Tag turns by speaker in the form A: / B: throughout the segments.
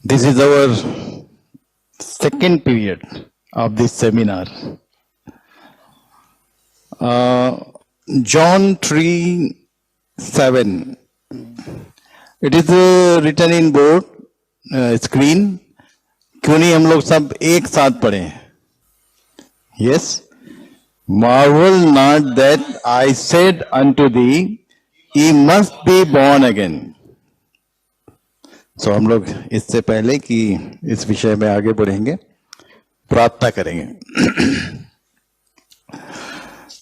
A: This is our second period of this seminar. John 3:7. It is written in board screen. क्यों नहीं हम लोग सब एक साथ पढ़े? Yes. Marvel not that I said unto thee, ye must be born again. So हम लोग इससे पहले कि इस विषय में आगे बढ़ेंगे, प्रार्थना करेंगे।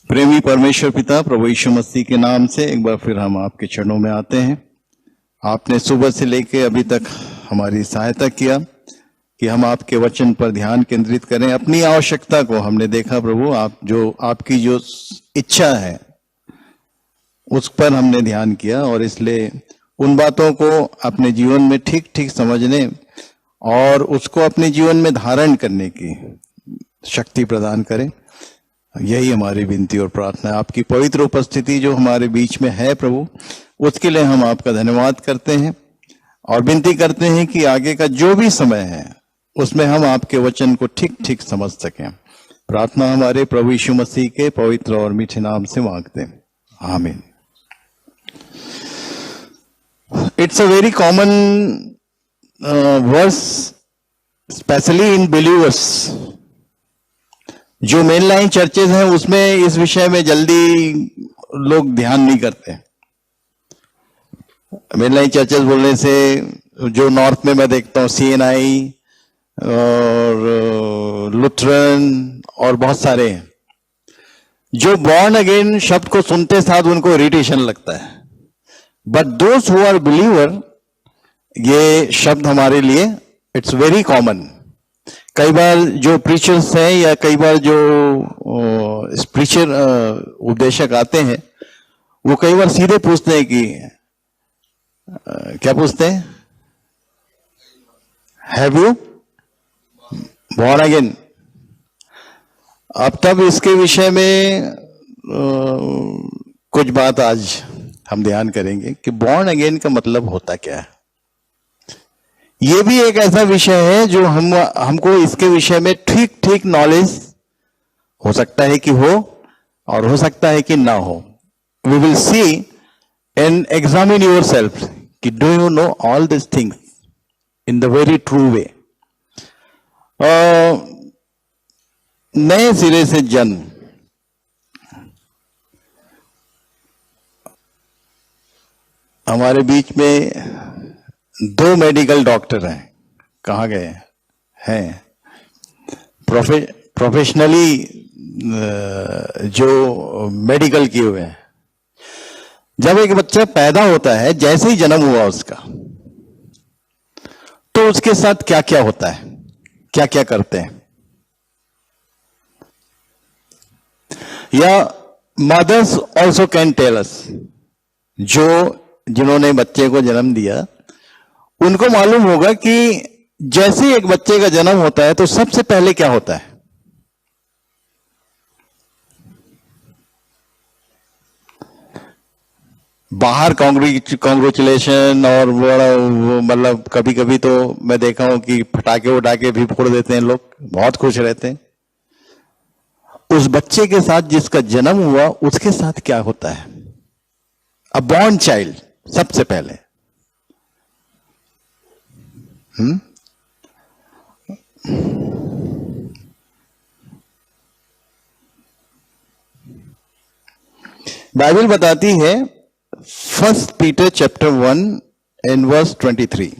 A: प्रेमी परमेश्वर पिता, प्रभु यीशु मसीह के नाम से एक बार फिर हम आपके चरणों में आते हैं। आपने सुबह से लेकर अभी तक हमारी सहायता किया कि हम आपके वचन पर ध्यान केंद्रित करें। अपनी आवश्यकता को हमने देखा प्रभु, आपकी जो इच्छा है उस पर हमने ध्यान किया और इसलिए उन बातों को अपने जीवन में ठीक ठीक समझने और उसको अपने जीवन में धारण करने की शक्ति प्रदान करें। यही हमारी विनती और प्रार्थना है। आपकी पवित्र उपस्थिति जो हमारे बीच में है प्रभु, उसके लिए हम आपका धन्यवाद करते हैं और विनती करते हैं कि आगे का जो भी समय है उसमें हम आपके वचन को ठीक ठीक समझ सकें। प्रार्थना हमारे प्रभु यीशु मसीह के पवित्र और मीठे नाम से मांगते हैं, आमीन। It's a very common verse, especially in believers. जो मेन लाइन चर्चेज हैं उसमें इस विषय में जल्दी लोग ध्यान नहीं करते। मेन लाइन चर्चेज बोलने से जो नॉर्थ में मैं देखता हूँ CNI और लुथरन और बहुत सारे हैं, जो बॉर्न अगेन शब्द को सुनते साथ उनको इरिटेशन लगता है। But those who are believer, ये शब्द हमारे लिए इट्स वेरी कॉमन। कई बार जो प्रीचर्स हैं या कई बार जो प्रीचर उपदेशक आते हैं वो कई बार सीधे पूछते हैं कि क्या पूछते हैं, हैव यू बॉर्न अगेन। अब तब इसके विषय में कुछ बात आज हम ध्यान करेंगे कि बॉर्न अगेन का मतलब होता क्या है। ये भी एक ऐसा विषय है जो हमको इसके विषय में ठीक ठीक नॉलेज हो सकता है कि हो और हो सकता है कि ना हो। We will see and examine yourself कि do you know all this things in the very true way. नए सिरे से जन्म, हमारे बीच में दो मेडिकल डॉक्टर हैं। कहाँ गए हैं? प्रोफेशनली जो मेडिकल किए हुए हैं। जब एक बच्चा पैदा होता है, जैसे ही जन्म हुआ उसका, तो उसके साथ क्या क्या होता है, क्या क्या करते हैं, या mothers also can tell us. जिन्होंने बच्चे को जन्म दिया उनको मालूम होगा कि जैसे एक बच्चे का जन्म होता है तो सबसे पहले क्या होता है। बाहर कांग्रेचुलेशन और मतलब कभी कभी तो मैं देखा हूं कि पटाखे भी फोड़ देते हैं लोग, बहुत खुश रहते हैं। उस बच्चे के साथ जिसका जन्म हुआ उसके साथ क्या होता है? अ बॉर्न चाइल्ड सबसे पहले बाइबल बताती है 1 पीटर चैप्टर 1 एंड वर्स 23।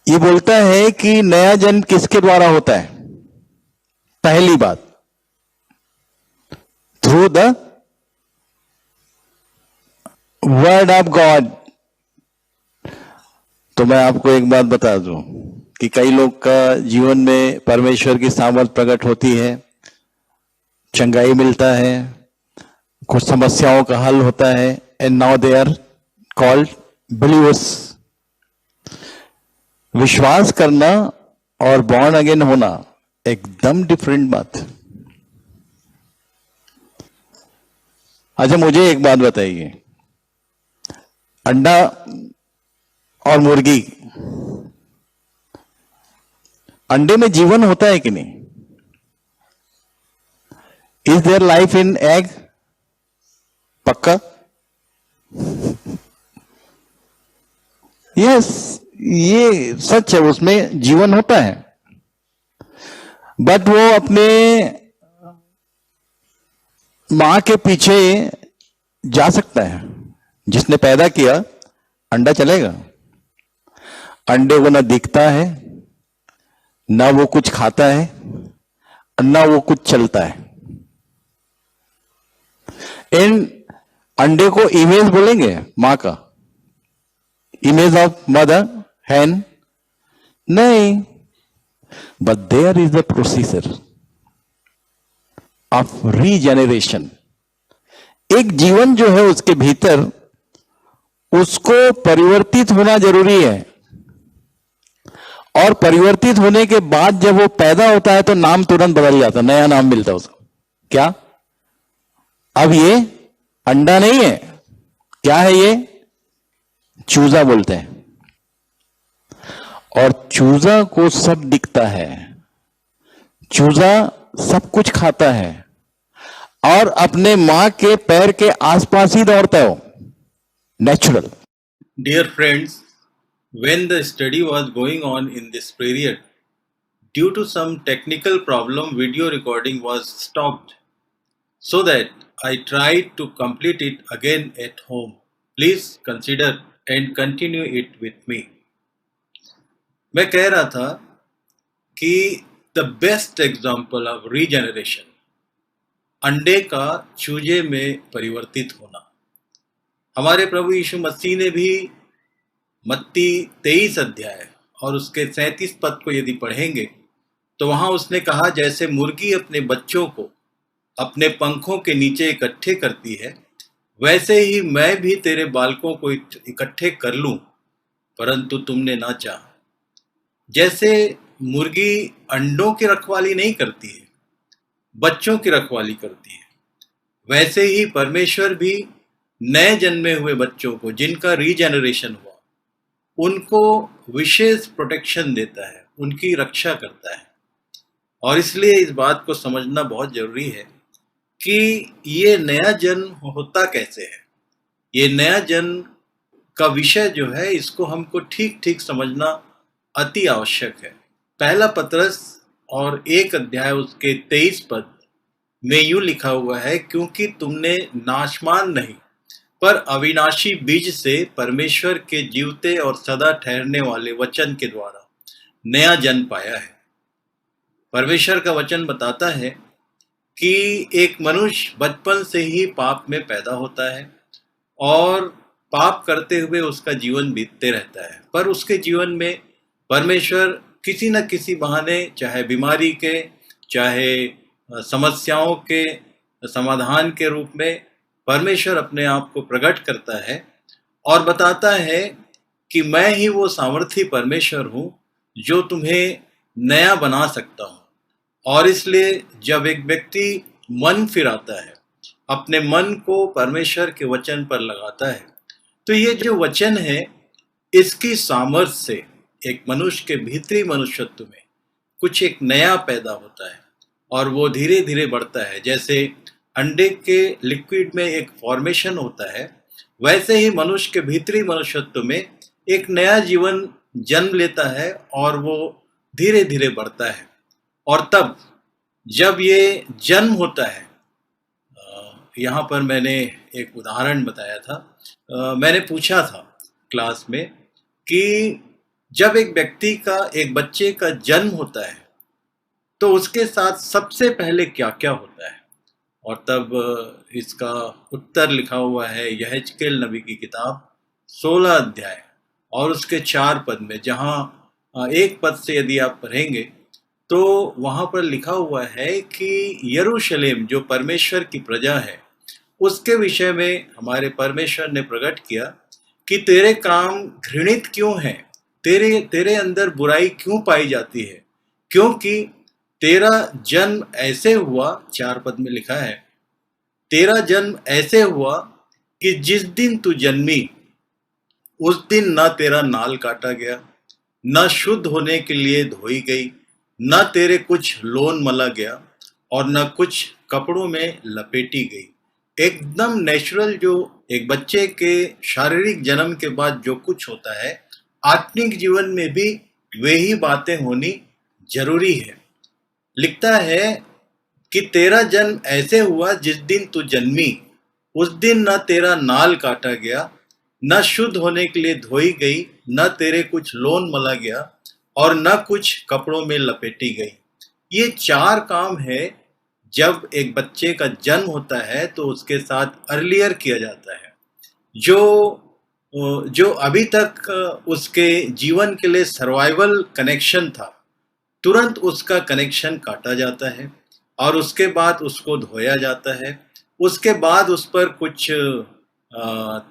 A: ये बोलता है कि नया जन्म किसके द्वारा होता है? पहली बात, through the word of God. तो मैं आपको एक बात बता दूं कि कई लोग का जीवन में परमेश्वर की सामर्थ प्रकट होती है, चंगाई मिलता है, कुछ समस्याओं का हल होता है, and now they are called believers. विश्वास करना और बॉर्न अगेन होना एकदम डिफरेंट बात। अच्छा, मुझे एक बात बताइए, अंडा और मुर्गी, अंडे में जीवन होता है कि नहीं? Is their life in egg? पक्का? यस, ये सच है, उसमें जीवन होता है, बट वो अपने मां के पीछे जा सकता है। जिसने पैदा किया, अंडा चलेगा। अंडे को ना दिखता है, ना वो कुछ खाता है, ना वो कुछ चलता है। इन अंडे को इमेज बोलेंगे मां का, इमेज ऑफ मदर हैन? नहीं, but there is the procedure of regeneration. एक जीवन जो है उसके भीतर, उसको परिवर्तित होना जरूरी है, और परिवर्तित होने के बाद जब वो पैदा होता है तो नाम तुरंत बदल जाता है, नया नाम मिलता है उसको। क्या? अब ये अंडा नहीं है, क्या है ये? चूजा बोलते हैं। और चूजा को सब दिखता है, चूजा सब कुछ खाता है और अपने मां के पैर के आसपास ही दौड़ता है, natural.
B: Dear friends, when the study was going on in this period, due to some technical problem, video recording was stopped, so that I tried to complete it again at home. Please consider and continue it with me. मैं कह रहा था कि the best example of regeneration, अंडे का चूजे में परिवर्तित होना। हमारे प्रभु यीशु मसीह ने भी मत्ती 23 अध्याय और उसके 37 पद को यदि पढ़ेंगे तो वहां उसने कहा, जैसे मुर्गी अपने बच्चों को अपने पंखों के नीचे इकट्ठे करती है, वैसे ही मैं भी तेरे बालकों को इकट्ठे कर लूं, परंतु तुमने ना चाहा। जैसे मुर्गी अंडों की रखवाली नहीं करती है, बच्चों की रखवाली करती है, वैसे ही परमेश्वर भी नए जन्मे हुए बच्चों को, जिनका रीजेनरेशन हुआ, उनको विशेष प्रोटेक्शन देता है, उनकी रक्षा करता है। और इसलिए इस बात को समझना बहुत जरूरी है कि ये नया जन्म होता कैसे है। ये नया जन्म का विषय जो है, इसको हमको ठीक ठीक समझना अति आवश्यक है। पहला पतरस और 1 अध्याय उसके 23 पद में यूं लिखा हुआ है, क्योंकि तुमने नाशमान नहीं पर अविनाशी बीज से परमेश्वर के जीवते और सदा ठहरने वाले वचन के द्वारा नया जन्म पाया है। परमेश्वर का वचन बताता है कि एक मनुष्य बचपन से ही पाप में पैदा होता है और पाप करते हुए उसका जीवन बीतते रहता है, पर उसके जीवन में परमेश्वर किसी न किसी बहाने, चाहे बीमारी के, चाहे समस्याओं के समाधान के रूप में, परमेश्वर अपने आप को प्रकट करता है और बताता है कि मैं ही वो सामर्थी परमेश्वर हूँ जो तुम्हें नया बना सकता हूँ। और इसलिए जब एक व्यक्ति मन फिराता है, अपने मन को परमेश्वर के वचन पर लगाता है, तो ये जो वचन है, इसकी सामर्थ्य से एक मनुष्य के भीतरी मनुष्यत्व में कुछ एक नया पैदा होता है और वो धीरे धीरे बढ़ता है। जैसे अंडे के लिक्विड में एक फॉर्मेशन होता है, वैसे ही मनुष्य के भीतरी मनुष्यत्व में एक नया जीवन जन्म लेता है और वो धीरे धीरे बढ़ता है। और तब जब ये जन्म होता है, यहाँ पर मैंने एक उदाहरण बताया था, मैंने पूछा था क्लास में कि जब एक व्यक्ति का, एक बच्चे का जन्म होता है तो उसके साथ सबसे पहले क्या क्या होता है, और तब इसका उत्तर लिखा हुआ है यहेजकेल नबी की किताब 16 अध्याय और उसके 4 पद में, जहाँ 1 पद से यदि आप पढ़ेंगे तो वहाँ पर लिखा हुआ है कि यरूशलेम जो परमेश्वर की प्रजा है, उसके विषय में हमारे परमेश्वर ने प्रकट किया कि तेरे काम घृणित क्यों हैं, तेरे तेरे अंदर बुराई क्यों पाई जाती है, क्योंकि तेरा जन्म ऐसे हुआ, 4 पद में लिखा है, तेरा जन्म ऐसे हुआ कि जिस दिन तू जन्मी उस दिन न तेरा नाल काटा गया, न शुद्ध होने के लिए धोई गई, न तेरे कुछ लोन मला गया और न कुछ कपड़ों में लपेटी गई। एकदम नेचुरल, जो एक बच्चे के शारीरिक जन्म के बाद जो कुछ होता है, आत्मिक जीवन में भी वही बातें होनी जरूरी है। लिखता है कि तेरा जन्म ऐसे हुआ जिस दिन तू जन्मी उस दिन न तेरा नाल काटा गया, न शुद्ध होने के लिए धोई गई, न तेरे कुछ लोन मला गया और न कुछ कपड़ों में लपेटी गई। ये 4 काम है। जब एक बच्चे का जन्म होता है तो उसके साथ अर्लियर किया जाता है, जो अभी तक उसके जीवन के लिए सर्वाइवल कनेक्शन था, तुरंत उसका कनेक्शन काटा जाता है और उसके बाद उसको धोया जाता है। उसके बाद उस पर कुछ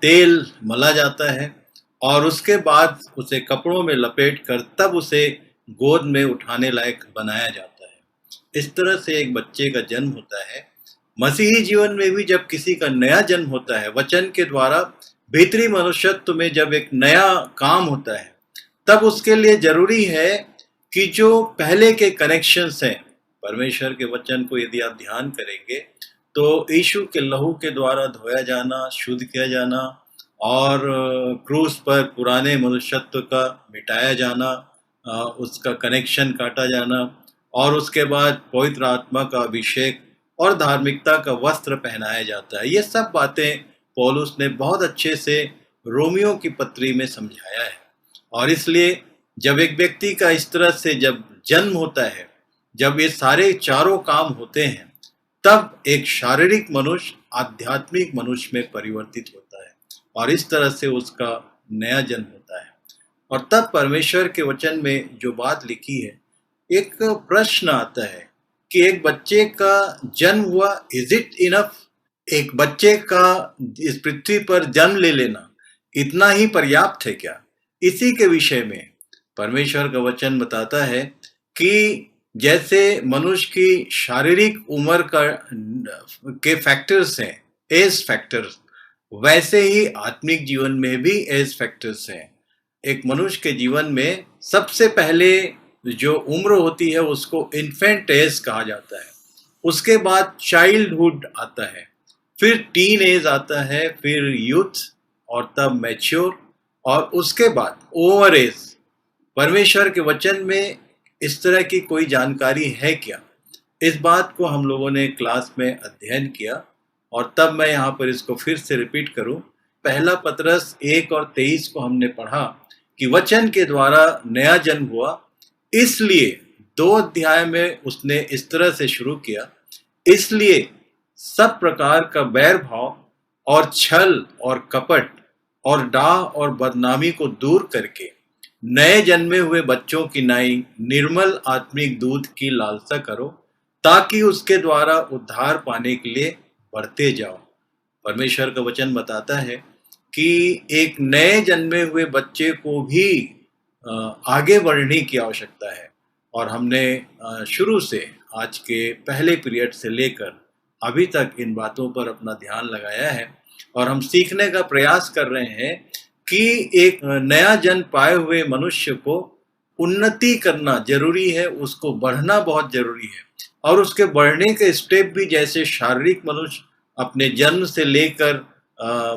B: तेल मला जाता है और उसके बाद उसे कपड़ों में लपेट कर तब उसे गोद में उठाने लायक बनाया जाता है। इस तरह से एक बच्चे का जन्म होता है। मसीही जीवन में भी जब किसी का नया जन्म होता है, वचन के द्वारा भीतरी मनुष्यत्व में जब एक नया काम होता है, तब उसके लिए जरूरी है कि जो पहले के कनेक्शंस हैं, परमेश्वर के वचन को यदि आप ध्यान करेंगे तो यीशु के लहू के द्वारा धोया जाना, शुद्ध किया जाना और क्रूस पर पुराने मनुष्यत्व का मिटाया जाना, उसका कनेक्शन काटा जाना और उसके बाद पवित्र आत्मा का अभिषेक और धार्मिकता का वस्त्र पहनाया जाता है। ये सब बातें पौलुस ने बहुत अच्छे से रोमियो की पत्री में समझाया है। और इसलिए जब एक व्यक्ति का इस तरह से जब जन्म होता है, जब ये सारे चारों काम होते हैं, तब एक शारीरिक मनुष्य आध्यात्मिक मनुष्य में परिवर्तित होता है और इस तरह से उसका नया जन्म होता है। और तब परमेश्वर के वचन में जो बात लिखी है, एक प्रश्न आता है कि एक बच्चे का जन्म हुआ, इज इट इनफ? एक बच्चे का इस पृथ्वी पर जन्म ले लेना इतना ही पर्याप्त है क्या? इसी के विषय में परमेश्वर का वचन बताता है कि जैसे मनुष्य की शारीरिक उम्र के फैक्टर्स हैं, एज फैक्टर्स, वैसे ही आत्मिक जीवन में भी एज फैक्टर्स हैं। एक मनुष्य के जीवन में सबसे पहले जो उम्र होती है उसको इन्फेंट एज कहा जाता है, उसके बाद चाइल्डहुड आता है, फिर टीन एज आता है, फिर यूथ और तब मैच्योर और उसके बाद ओवर एज। परमेश्वर के वचन में इस तरह की कोई जानकारी है क्या? इस बात को हम लोगों ने क्लास में अध्ययन किया और तब मैं यहाँ पर इसको फिर से रिपीट करूँ। पहला पतरस 1 और 23 को हमने पढ़ा कि वचन के द्वारा नया जन्म हुआ, इसलिए 2 अध्याय में उसने इस तरह से शुरू किया, इसलिए सब प्रकार का बैर भाव और छल और कपट और डाह और बदनामी को दूर करके नए जन्मे हुए बच्चों की नाई निर्मल आत्मिक दूध की लालसा करो, ताकि उसके द्वारा उद्धार पाने के लिए बढ़ते जाओ। परमेश्वर का वचन बताता है कि एक नए जन्मे हुए बच्चे को भी आगे बढ़ने की आवश्यकता है। और हमने शुरू से आज के पहले पीरियड से लेकर अभी तक इन बातों पर अपना ध्यान लगाया है और हम सीखने का प्रयास कर रहे हैं कि एक नया जन्म पाए हुए मनुष्य को उन्नति करना जरूरी है, उसको बढ़ना बहुत जरूरी है। और उसके बढ़ने के स्टेप भी जैसे शारीरिक मनुष्य अपने जन्म से लेकर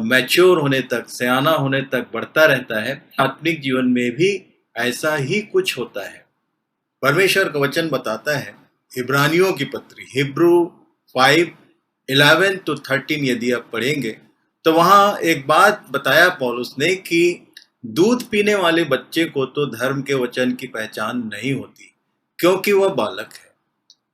B: मैच्योर होने तक, सयाना होने तक बढ़ता रहता है, आत्मिक जीवन में भी ऐसा ही कुछ होता है। परमेश्वर का वचन बताता है, इब्रानियों की पत्री हिब्रू 5:11 to 13 यदि आप पढ़ेंगे तो वहां एक बात बताया पौलुस ने कि दूध पीने वाले बच्चे को तो धर्म के वचन की पहचान नहीं होती, क्योंकि वह बालक है।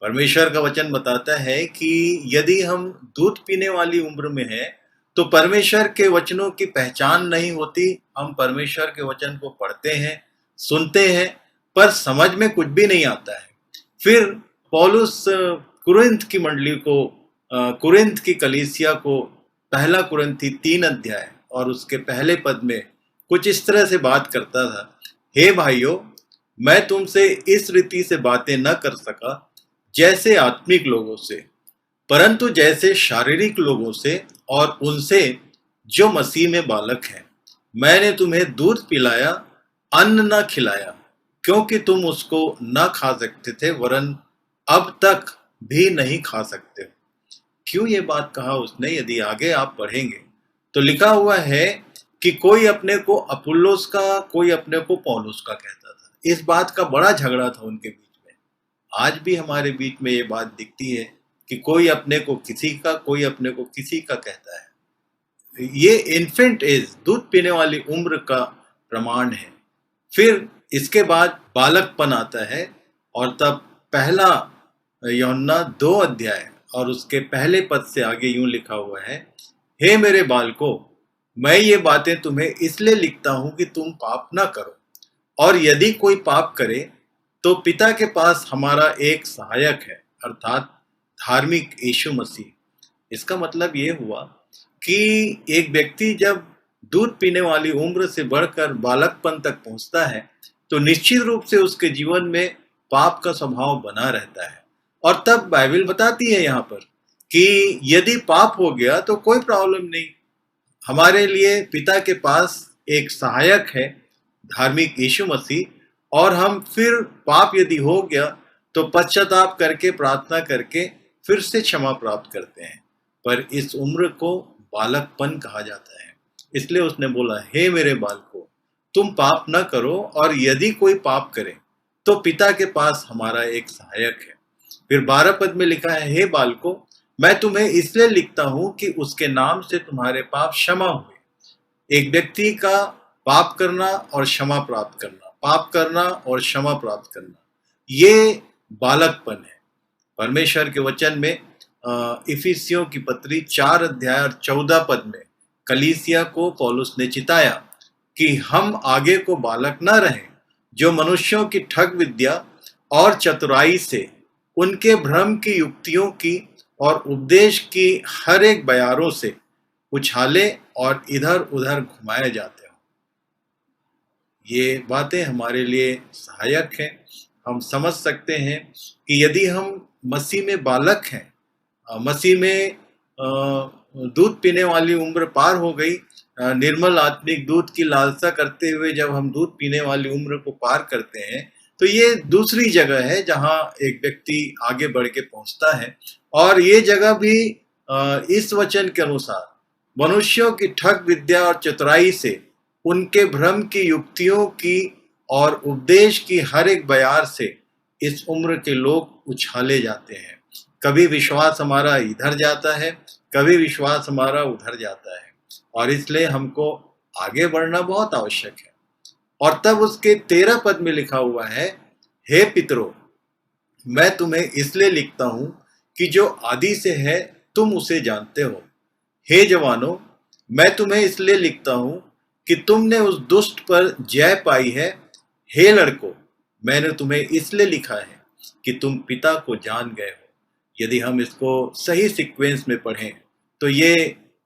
B: परमेश्वर का वचन बताता है कि यदि हम दूध पीने वाली उम्र में हैं तो परमेश्वर के वचनों की पहचान नहीं होती। हम परमेश्वर के वचन को पढ़ते हैं, सुनते हैं, पर समझ में कुछ भी नहीं आता है। फिर पौलुस कुरिन्थ की मंडली को, कुरिन्थ की कलीसिया को पहला कुरिन्थी 3 अध्याय और उसके पहले पद में कुछ इस तरह से बात करता था, हे भाइयों, मैं तुमसे इस रीति से बातें न कर सका जैसे आत्मिक लोगों से, परंतु जैसे शारीरिक लोगों से और उनसे जो मसीह में बालक हैं। मैंने तुम्हें दूध पिलाया, अन्न न खिलाया, क्योंकि तुम उसको न खा सकते थे, वरन अब तक भी नहीं खा सकते हो। क्यों ये बात कहा उसने? यदि आगे आप पढ़ेंगे तो लिखा हुआ है कि कोई अपने को अपुल्लोस का, कोई अपने को पौलुस का कहता था। इस बात का बड़ा झगड़ा था उनके बीच में। आज भी हमारे बीच में ये बात दिखती है कि कोई अपने को किसी का, कोई अपने को किसी का कहता है। ये इन्फेंट एज, दूध पीने वाली उम्र का प्रमाण है। फिर इसके बाद बालकपन आता है और तब पहला यूहन्ना 2 अध्याय और उसके पहले पद से आगे यूं लिखा हुआ है, हे मेरे बालकों, मैं ये बातें तुम्हें इसलिए लिखता हूं कि तुम पाप ना करो, और यदि कोई पाप करे तो पिता के पास हमारा एक सहायक है, अर्थात धार्मिक यीशु मसीह। इसका मतलब ये हुआ कि एक व्यक्ति जब दूध पीने वाली उम्र से बढ़कर बालकपन तक पहुंचता है तो निश्चित रूप से उसके जीवन में पाप का स्वभाव बना रहता है। और तब बाइबल बताती है यहाँ पर कि यदि पाप हो गया तो कोई प्रॉब्लम नहीं, हमारे लिए पिता के पास एक सहायक है, धार्मिक यीशु मसीह, और हम फिर पाप यदि हो गया तो पश्चाताप करके, प्रार्थना करके फिर से क्षमा प्राप्त करते हैं। पर इस उम्र को बालकपन कहा जाता है। इसलिए उसने बोला, हे मेरे बालकों, तुम पाप न करो, और यदि कोई पाप करे तो पिता के पास हमारा एक सहायक है। फिर 12 पद में लिखा है, हे बालकों, मैं तुम्हें इसलिए लिखता हूं कि उसके नाम से तुम्हारे पाप क्षमा हुए। एक व्यक्ति का पाप करना और क्षमा प्राप्त करना, पाप करना और क्षमा प्राप्त करना, ये बालकपन है। परमेश्वर के वचन में इफिसियों की पत्री 4 अध्याय और 14 पद में कलीसिया को पौलुस ने चिताया कि हम आगे को बालक न रहें, जो मनुष्यों की ठग विद्या और चतुराई से, उनके भ्रम की युक्तियों की और उपदेश की हर एक बयारों से उछाले और इधर उधर घुमाए जाते हो। ये बातें हमारे लिए सहायक हैं। हम समझ सकते हैं कि यदि हम मसीह में बालक हैं, मसीह में दूध पीने वाली उम्र पार हो गई, निर्मल आत्मिक दूध की लालसा करते हुए जब हम दूध पीने वाली उम्र को पार करते हैं तो ये दूसरी जगह है जहां एक व्यक्ति आगे बढ़ के पहुंचता है। और ये जगह भी इस वचन के अनुसार मनुष्यों की ठग विद्या और चतुराई से, उनके भ्रम की युक्तियों की और उपदेश की हर एक बयार से इस उम्र के लोग उछाले जाते हैं। कभी विश्वास हमारा इधर जाता है, कभी विश्वास हमारा उधर जाता है, और इसलिए हमको आगे बढ़ना बहुत आवश्यक है। और तब उसके 13 पद में लिखा हुआ है, हे पितरों, मैं तुम्हें इसलिए लिखता हूं कि जो आदि से है तुम उसे जानते हो। हे जवानों, मैं तुम्हें इसलिए लिखता हूं कि तुमने उस दुष्ट पर जय पाई है। हे लड़कों, मैंने तुम्हें इसलिए लिखा है कि तुम पिता को जान गए हो। यदि हम इसको सही सीक्वेंस में पढ़ें तो ये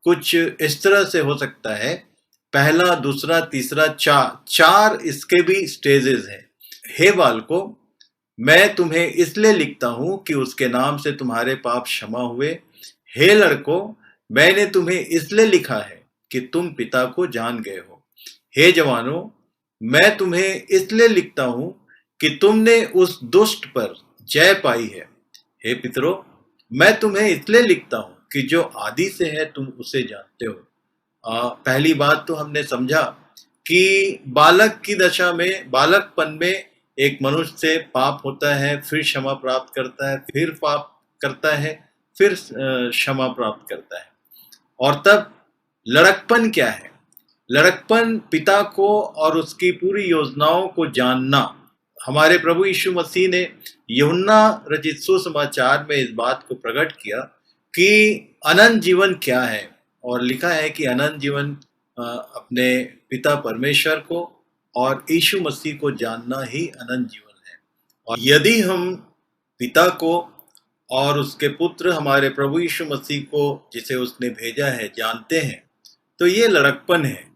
B: कुछ इस तरह से हो सकता है, पहला, दूसरा, तीसरा, चार इसके भी स्टेजेस हैं। हे बालकों, मैं तुम्हें इसलिए लिखता हूं कि उसके नाम से तुम्हारे पाप क्षमा हुए। हे लड़कों, मैंने तुम्हें इसलिए लिखा है कि तुम पिता को जान गए हो। हे जवानों, मैं तुम्हें इसलिए लिखता हूं कि तुमने उस दुष्ट पर जय पाई है। हे पितरों, मैं तुम्हें इसलिए लिखता हूं कि जो आदि से है तुम उसे जानते हो। पहली बात तो हमने समझा कि बालक की दशा में, बालकपन में एक मनुष्य से पाप होता है, फिर क्षमा प्राप्त करता है, फिर पाप करता है, फिर क्षमा प्राप्त करता है। और तब लड़कपन क्या है? लड़कपन पिता को और उसकी पूरी योजनाओं को जानना। हमारे प्रभु यीशु मसीह ने यूहन्ना रचित सुसमाचार में इस बात को प्रकट किया कि अनंत जीवन क्या है, और लिखा है कि अनंत जीवन अपने पिता परमेश्वर को और यीशु मसीह को जानना ही अनंत जीवन है। और यदि हम पिता को और उसके पुत्र हमारे प्रभु यीशु मसीह को जिसे उसने भेजा है जानते हैं, तो ये लड़कपन है।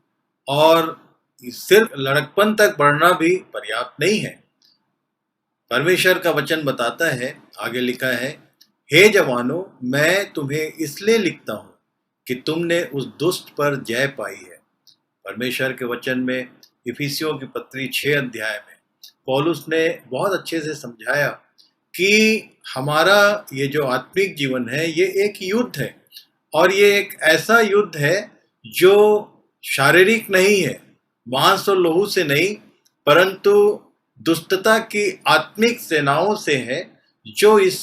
B: और सिर्फ लड़कपन तक बढ़ना भी पर्याप्त नहीं है। परमेश्वर का वचन बताता है, आगे लिखा है, हे जवानों, मैं तुम्हें इसलिए लिखता हूं कि तुमने उस दुष्ट पर जय पाई है। परमेश्वर के वचन में इफिसियों की पत्री 6 अध्याय में पौलुस ने बहुत अच्छे से समझाया कि हमारा ये जो आत्मिक जीवन है ये एक युद्ध है, और ये एक ऐसा युद्ध है जो शारीरिक नहीं है, मांस और लोहू से नहीं, परंतु दुष्टता की आत्मिक सेनाओं से है जो इस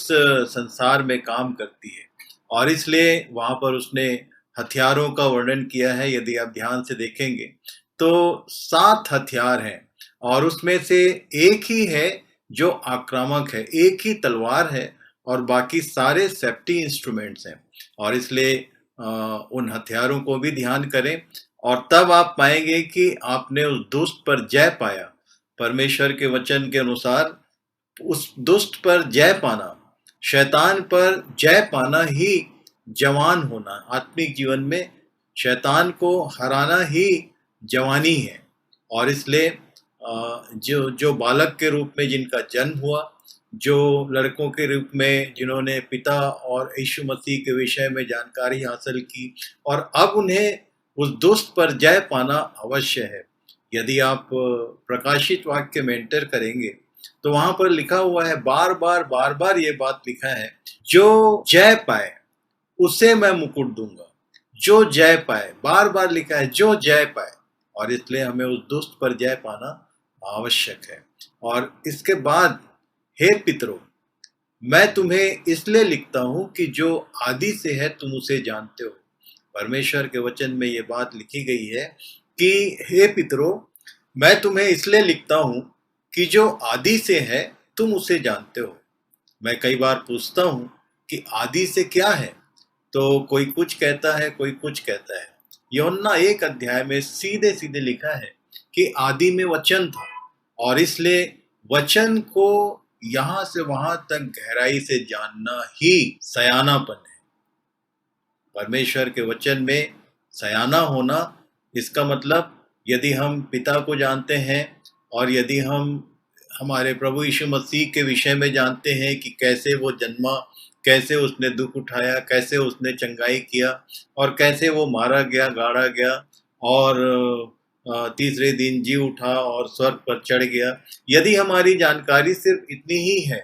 B: संसार में काम करती है। और इसलिए वहां पर उसने हथियारों का वर्णन किया है। यदि आप ध्यान से देखेंगे तो 7 हथियार हैं, और उसमें से एक ही है जो आक्रामक है, एक ही तलवार है, और बाकी सारे सेफ्टी इंस्ट्रूमेंट्स हैं। और इसलिए उन हथियारों को भी ध्यान करें, और तब आप पाएंगे कि आपने उस दुष्ट पर जय पाया। परमेश्वर के वचन के अनुसार उस दुष्ट पर जय पाना, शैतान पर जय पाना ही जवान होना, आत्मिक जीवन में शैतान को हराना ही जवानी है। और इसलिए जो बालक के रूप में जिनका जन्म हुआ, जो लड़कों के रूप में जिन्होंने पिता और यीशु मसीह के विषय में जानकारी हासिल की, और अब उन्हें उस दुष्ट पर जय पाना अवश्य है। यदि आप प्रकाशित वाक्य में एंटर करेंगे तो वहां पर लिखा हुआ है, बार बार ये बात लिखा है, जो जय पाए उसे मैं मुकुट दूंगा। जो जय पाए, बार बार लिखा है, जो जय पाए। और इसलिए हमें उस दुष्ट पर जय पाना आवश्यक है। और इसके बाद, हे पितरों, मैं तुम्हें इसलिए लिखता हूं कि जो आदि से है तुम उसे जानते हो। परमेश्वर के वचन में ये बात लिखी गई है कि हे पितरों, मैं तुम्हें इसलिए लिखता हूं कि जो आदि से है तुम उसे जानते हो। मैं कई बार पूछता हूं कि आदि से क्या है, तो कोई कुछ कहता है, कोई कुछ कहता है। यूहन्ना 1 अध्याय में सीधे सीधे लिखा है कि आदि में वचन था, और इसलिए वचन को यहां से वहां तक गहराई से जानना ही सयानापन है। परमेश्वर के वचन में सयाना होना, इसका मतलब यदि हम पिता को जानते हैं, और यदि हम हमारे प्रभु यीशु मसीह के विषय में जानते हैं कि कैसे वो जन्मा, कैसे उसने दुख उठाया, कैसे उसने चंगाई किया, और कैसे वो मारा गया, गाड़ा गया, और तीसरे दिन जी उठा और स्वर्ग पर चढ़ गया, यदि हमारी जानकारी सिर्फ इतनी ही है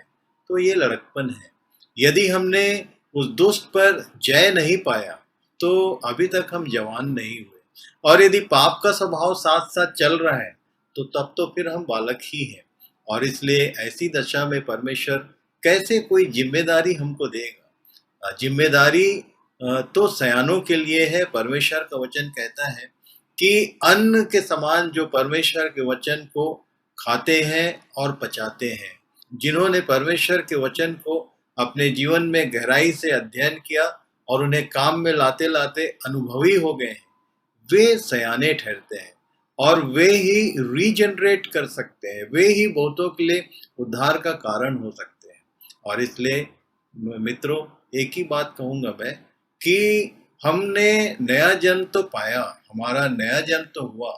B: तो ये लड़कपन है। यदि हमने उस दुष्ट पर जय नहीं पाया तो अभी तक हम जवान नहीं हुए। और यदि पाप का स्वभाव साथ साथ चल रहा है तो तब तो फिर हम बालक ही हैं। और इसलिए ऐसी दशा में परमेश्वर कैसे कोई जिम्मेदारी हमको देगा? जिम्मेदारी तो सयानों के लिए है। परमेश्वर का वचन कहता है कि अन्न के समान जो परमेश्वर के वचन को खाते हैं और पचाते हैं, जिन्होंने परमेश्वर के वचन को अपने जीवन में गहराई से अध्ययन किया और उन्हें काम में लाते लाते अनुभवी हो गए हैं, वे सयाने ठहरते हैं, और वे ही रीजनरेट कर सकते हैं, वे ही बहुतों के लिए उद्धार का कारण हो सकते हैं। और इसलिए मित्रों, एक ही बात कहूंगा मैं कि हमने नया जन्म तो पाया, हमारा नया जन्म तो हुआ,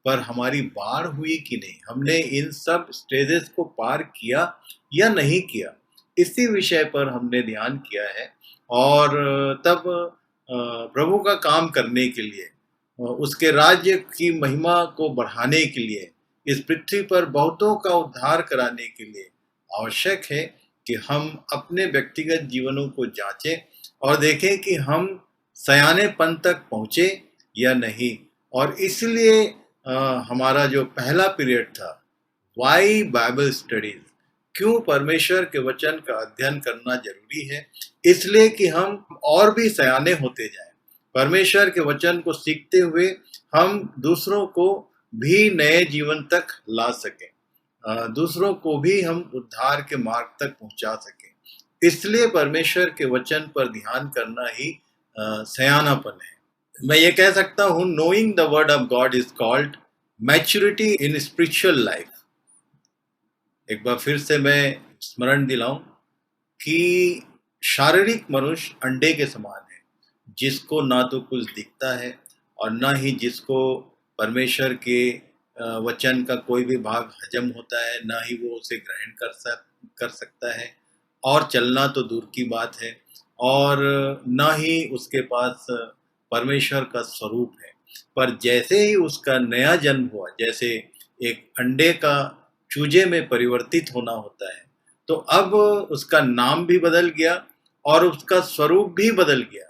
B: पर हमारी बाढ़ हुई कि नहीं, हमने इन सब स्टेजेस को पार किया या नहीं किया, इसी विषय पर हमने ध्यान किया है। और तब प्रभु का काम करने के लिए, उसके राज्य की महिमा को बढ़ाने के लिए, इस पृथ्वी पर बहुतों का उद्धार कराने के लिए आवश्यक है कि हम अपने व्यक्तिगत जीवनों को जांचें और देखें कि हम सयानेपन तक पहुंचे या नहीं। और इसलिए हमारा जो पहला पीरियड था, वाई बाइबल स्टडीज, क्यों परमेश्वर के वचन का अध्ययन करना जरूरी है, इसलिए कि हम और भी सयाने होते जाएं, परमेश्वर के वचन को सीखते हुए हम दूसरों को भी नए जीवन तक ला सकें, दूसरों को भी हम उद्धार के मार्ग तक पहुंचा सकें। इसलिए परमेश्वर के वचन पर ध्यान करना ही सयानापन है। मैं ये कह सकता हूं, knowing the word of God is called maturity in spiritual life. एक बार फिर से मैं स्मरण दिलाऊं कि शारीरिक मनुष्य अंडे के समान है, जिसको ना तो कुछ दिखता है और ना ही जिसको परमेश्वर के वचन का कोई भी भाग हजम होता है, ना ही वो उसे ग्रहण कर सकता है, और चलना तो दूर की बात है, और ना ही उसके पास परमेश्वर का स्वरूप है। पर जैसे ही उसका नया जन्म हुआ, जैसे एक अंडे का चूजे में परिवर्तित होना होता है, तो अब उसका नाम भी बदल गया और उसका स्वरूप भी बदल गया।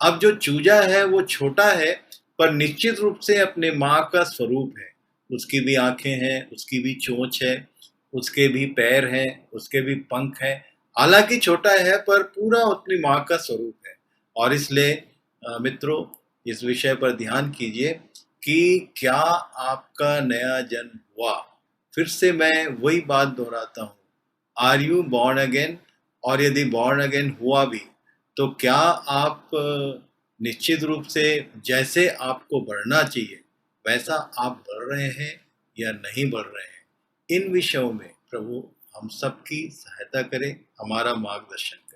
B: अब जो चूजा है वो छोटा है, पर निश्चित रूप से अपने माँ का स्वरूप है। उसकी भी आंखें हैं, उसकी भी चोंच है, उसके भी पैर हैं, उसके भी पंख हैं। हालांकि छोटा है, पर पूरा अपनी माँ का स्वरूप है। और इसलिए मित्रों, इस विषय पर ध्यान कीजिए कि क्या आपका नया जन्म हुआ। फिर से मैं वही बात दोहराता हूँ, आर यू बॉर्न अगेन? और यदि बॉर्न अगेन हुआ भी, तो क्या आप निश्चित रूप से जैसे आपको बढ़ना चाहिए वैसा आप बढ़ रहे हैं या नहीं बढ़ रहे हैं? इन विषयों में प्रभु हम सबकी सहायता करें, हमारा मार्गदर्शन करें।